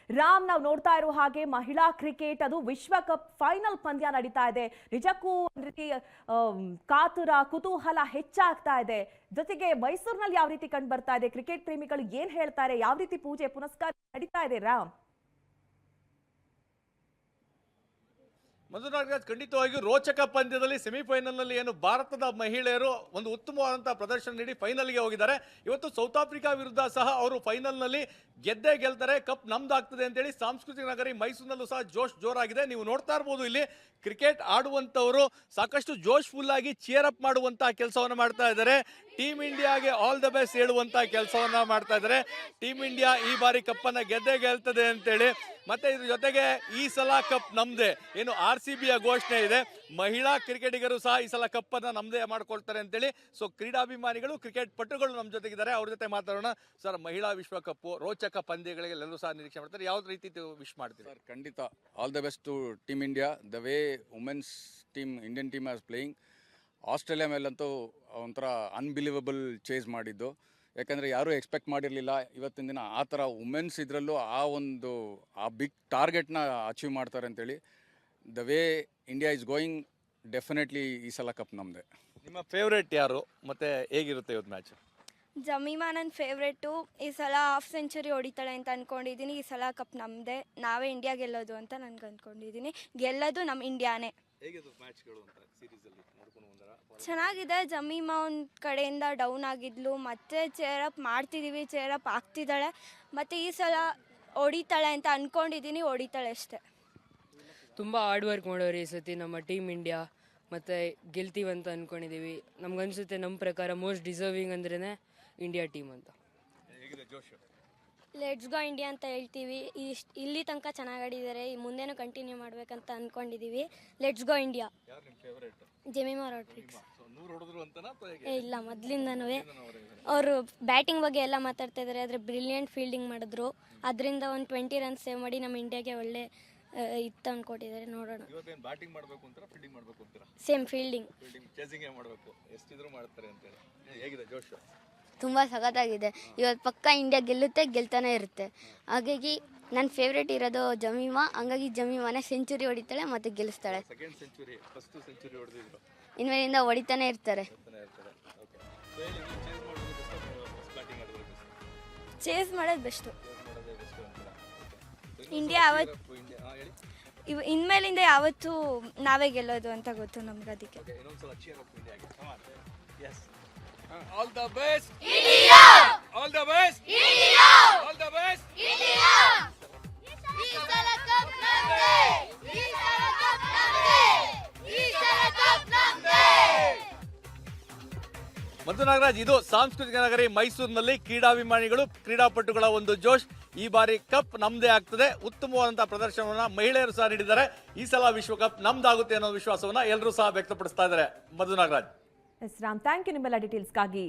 ರಾಮ್, ನಾವು ನೋಡ್ತಾ ಇರೋ ಹಾಗೆ ಮಹಿಳಾ ಕ್ರಿಕೆಟ್ ಅದು ವಿಶ್ವಕಪ್ ಫೈನಲ್ ಪಂದ್ಯ ನಡೀತಾ ಇದೆ. ನಿಜಕ್ಕೂ ಒಂದ್ ರೀತಿ ಕಾತುರ ಕುತೂಹಲ ಹೆಚ್ಚಾಗ್ತಾ ಇದೆ. ಜೊತೆಗೆ ಮೈಸೂರಿನಲ್ಲಿ ಯಾವ ರೀತಿ ಕಂಡು ಬರ್ತಾ ಇದೆ, ಕ್ರಿಕೆಟ್ ಪ್ರೇಮಿಗಳು ಏನ್ ಹೇಳ್ತಾರೆ, ಯಾವ ರೀತಿ ಪೂಜೆ ಪುನಸ್ಕಾರ ನಡೀತಾ ಇದೆ ರಾಮ್? ಮಂಜುನಾಥ್, ಖಂಡಿತವಾಗಿಯೂ ರೋಚಕ ಪಂದ್ಯದಲ್ಲಿ ಸೆಮಿಫೈನಲ್ನಲ್ಲಿ ಏನು ಭಾರತದ ಮಹಿಳೆಯರು ಒಂದು ಉತ್ತಮವಾದಂತಹ ಪ್ರದರ್ಶನ ನೀಡಿ ಫೈನಲ್ಗೆ ಹೋಗಿದ್ದಾರೆ. ಇವತ್ತು ಸೌತ್ ಆಫ್ರಿಕಾ ವಿರುದ್ಧ ಸಹ ಅವರು ಫೈನಲ್ನಲ್ಲಿ ಗೆದ್ದೇ ಗೆಲ್ತಾರೆ, ಕಪ್ ನಮ್ದಾಗ್ತದೆ ಅಂತೇಳಿ ಸಾಂಸ್ಕೃತಿಕ ನಗರಿ ಮೈಸೂರಿನಲ್ಲೂ ಸಹ ಜೋಶ್ ಜೋರಾಗಿದೆ. ನೀವು ನೋಡ್ತಾ ಇರ್ಬೋದು, ಇಲ್ಲಿ ಕ್ರಿಕೆಟ್ ಆಡುವಂಥವರು ಸಾಕಷ್ಟು ಜೋಶ್ಫುಲ್ ಆಗಿ ಚಿಯರ್ ಅಪ್ ಮಾಡುವಂತಹ ಕೆಲಸವನ್ನು ಮಾಡ್ತಾ ಇದ್ದಾರೆ. ಟೀಮ್ ಇಂಡಿಯಾಗೆ ಆಲ್ ದ ಬೆಸ್ಟ್ ಹೇಳುವಂತಹ ಕೆಲಸವನ್ನ ಮಾಡ್ತಾ ಇದ್ದಾರೆ. ಟೀಮ್ ಇಂಡಿಯಾ ಈ ಬಾರಿ ಕಪ್ಪನ್ನು ಗೆದ್ದೇ ಗೆಲ್ತದೆ ಅಂತೇಳಿ, ಮತ್ತೆ ಇದ್ರ ಜೊತೆಗೆ ಈ ಸಲ ಕಪ್ ನಮ್ದೇ ಏನು RCBಯ ಘೋಷಣೆ ಇದೆ. ಮಹಿಳಾ ಕ್ರಿಕೆಟಿಗರು ಸಹ ಈ ಸಲ ಕಪ್ಪನ್ನು ನಮ್ದೇ ಮಾಡ್ಕೊಳ್ತಾರೆ ಅಂತೇಳಿ. ಸೊ ಕ್ರೀಡಾಭಿಮಾನಿಗಳು, ಕ್ರಿಕೆಟ್ ಪಟುಗಳು ನಮ್ಮ ಜೊತೆಗಿದ್ದಾರೆ, ಅವ್ರ ಜೊತೆ ಮಾತಾಡೋಣ. ಸರ್, ಮಹಿಳಾ ವಿಶ್ವಕಪ್ ರೋಚಕ ಪಂದ್ಯಗಳಿಗೆ ಎಲ್ಲರೂ ಸಹ ನಿರೀಕ್ಷೆ ಮಾಡ್ತಾರೆ. ಯಾವ ರೀತಿ ವಿಶ್ ಮಾಡ್ತೀವಿ ಸರ್? ಖಂಡಿತ all the best to team India. The way women's team, Indian team as playing, Australia ಮೇಲಂತೂ ಒಂಥರ ಅನ್ಬಿಲೀವಬಲ್ ಚೇಸ್ ಮಾಡಿದ್ದು. ಯಾಕಂದರೆ ಯಾರೂ ಎಕ್ಸ್ಪೆಕ್ಟ್ ಮಾಡಿರಲಿಲ್ಲ ಇವತ್ತಿನ ದಿನ ಆ ಥರ ವುಮೆನ್ಸ್ ಇದರಲ್ಲೂ ಆ ಬಿಗ್ ಟಾರ್ಗೆಟ್ನ ಅಚೀವ್ ಮಾಡ್ತಾರೆ ಅಂತೇಳಿ. The way India is going, definitely ಈ ಸಲ ಕಪ್ ನಮ್ಮದೇ. ನಿಮ್ಮ ಫೇವ್ರೇಟ್ ಯಾರು, ಮತ್ತೆ ಹೇಗಿರುತ್ತೆ ಇವತ್ತು ಮ್ಯಾಚ್? ಜಮೀಮಾ ನನ್ನ ಫೇವ್ರೇಟು. ಈ ಸಲ ಹಾಫ್ ಸೆಂಚುರಿ ಹೊಡಿತಾಳೆ ಅಂತ ಅಂದ್ಕೊಂಡಿದ್ದೀನಿ. ಈ ಸಲ ಕಪ್ ನಮ್ಮದೇ, ನಾವೇ ಇಂಡಿಯಾ ಗೆಲ್ಲೋದು ಅಂತ ನನಗೆ ಅಂದ್ಕೊಂಡಿದ್ದೀನಿ. ಗೆಲ್ಲೋದು ನಮ್ಮ ಇಂಡಿಯಾನೇ. ಚೆನ್ನಾಗಿದೆ. ಜಮೀಮಾ ಒಂದು ಕಡೆಯಿಂದ ಡೌನ್ ಆಗಿದ್ಲು, ಮತ್ತೆ ಚೇರಪ್ ಮಾಡ್ತಿದ್ದೀವಿ, ಚೇರಪ್ ಆಗ್ತಿದ್ದಾಳೆ. ಮತ್ತು ಈ ಸಲ ಹೊಡಿತಾಳೆ ಅಂತ ಅಂದ್ಕೊಂಡಿದ್ದೀನಿ, ಹೊಡಿತಾಳೆ ಅಷ್ಟೇ. ತುಂಬ ಹಾರ್ಡ್ ವರ್ಕ್ ಮಾಡೋರು ಈ ಸತಿ ನಮ್ಮ ಟೀಮ್ ಇಂಡಿಯಾ, ಮತ್ತು ಗೆಲ್ತೀವಂತ ಅಂದ್ಕೊಂಡಿದ್ದೀವಿ. ನಮ್ಗನ್ಸುತ್ತೆ ನಮ್ಮ ಪ್ರಕಾರ ಮೋಸ್ಟ್ ಡಿಸರ್ವಿಂಗ್ ಅಂದ್ರೇ ಇಂಡಿಯಾ ಟೀಮ್ ಅಂತ. ಲೆಟ್ಸ್ ಗೋ ಇಂಡಿಯಾ ಅಂತ ಹೇಳ್ತೀವಿ. ಇಲ್ಲಿ ತನಕ ಚೆನ್ನಾಗಿ ಆಡಿದ್ದಾರೆ, ಮುಂದೆನೂ ಕಂಟಿನ್ಯೂ ಮಾಡಬೇಕಂತ ಅಂದ್ಕೊಂಡಿದ್ದೀವಿ. Let's go India. Jemimah Rodrigues. ಇಲ್ಲ, ಮೊದಲಿಂದನೂ ಅವರು ಬ್ಯಾಟಿಂಗ್ ಬಗ್ಗೆ ಎಲ್ಲ ಮಾತಾಡ್ತಾ ಇದ್ದಾರೆ, ಆದರೆ ಬ್ರಿಲಿಯಂಟ್ ಫೀಲ್ಡಿಂಗ್ ಮಾಡಿದ್ರು. ಅದರಿಂದ ಒಂದು 20 ರನ್ಸ್ ಸೇವ್ ಮಾಡಿ ನಮ್ಮ ಇಂಡಿಯಾಗೆ ಒಳ್ಳೆ ಇತ್ತು ಅಂದ್ಕೊಟ್ಟಿದ್ದಾರೆ. ನೋಡೋಣ. Same fielding. ತುಂಬ ಸಖತ್ತಾಗಿದೆ. ಇವತ್ತು ಪಕ್ಕ ಇಂಡಿಯಾ ಗೆಲ್ತಾನೆ ಇರುತ್ತೆ. ಹಾಗಾಗಿ ನನ್ನ ಫೇವ್ರೇಟ್ ಇರೋದು ಜಮೀಮಾ. ಹಂಗಾಗಿ ಜಮೀಮಾನೇ ಸೆಂಚುರಿ ಹೊಡಿತಾಳೆ ಮತ್ತು ಗೆಲ್ಲಿಸ್ತಾಳೆ. ಇನ್ಮೇಲಿಂದ ಹೊಡಿತಾನೆ ಇರ್ತಾರೆ. ಚೇಸ್ ಮಾಡೋದು ಬೆಸ್ಟು. ಇಂಡಿಯಾ ಇನ್ಮೇಲಿಂದ ಯಾವತ್ತೂ ನಾವೇ ಗೆಲ್ಲೋದು ಅಂತ ಗೊತ್ತು ನಮ್ಗೆ. ಅದಕ್ಕೆ all the best India, all the best India, all the best India. ಈ ಸಲ ಕಪ್ ನಮ್ದೇ, ಈ ಸಲ ಕಪ್ ನಮ್ದೇ, ಈ ಸಲ ಕಪ್ ನಮ್ದೇ. ಮಂಜುನಾಗರಾಜ್, ಇದು ಸಾಂಸ್ಕೃತಿಕ ನಗರಿ ಮೈಸೂರಿನಲ್ಲಿ ಕ್ರೀಡಾಭಿಮಾನಿಗಳು, ಕ್ರೀಡಾಪಟುಗಳ ಒಂದು ಜೋಶ್. ಈ ಬಾರಿ ಕಪ್ ನಮ್ದೇ ಆಗ್ತದೆ. ಉತ್ತಮವಾದಂತಹ ಪ್ರದರ್ಶನವನ್ನ ಮಹಿಳೆಯರು ಸಹ ನೀಡಿದ್ದಾರೆ. ಈ ಸಲ ವಿಶ್ವಕಪ್ ನಮ್ದಾಗುತ್ತೆ ಅನ್ನೋ ವಿಶ್ವಾಸವನ್ನ ಎಲ್ಲರೂ ಸಹ ವ್ಯಕ್ತಪಡಿಸ್ತಾ ಇದ್ದಾರೆ. ಮಂಜುನಾಗರಾಜ್. ಎಸ್ ರಾಮ್, ಥ್ಯಾಂಕ್ ಯು ನಿಮ್ಮೆಲ್ಲ ಡೀಟೇಲ್ಸ್ಗಾಗಿ.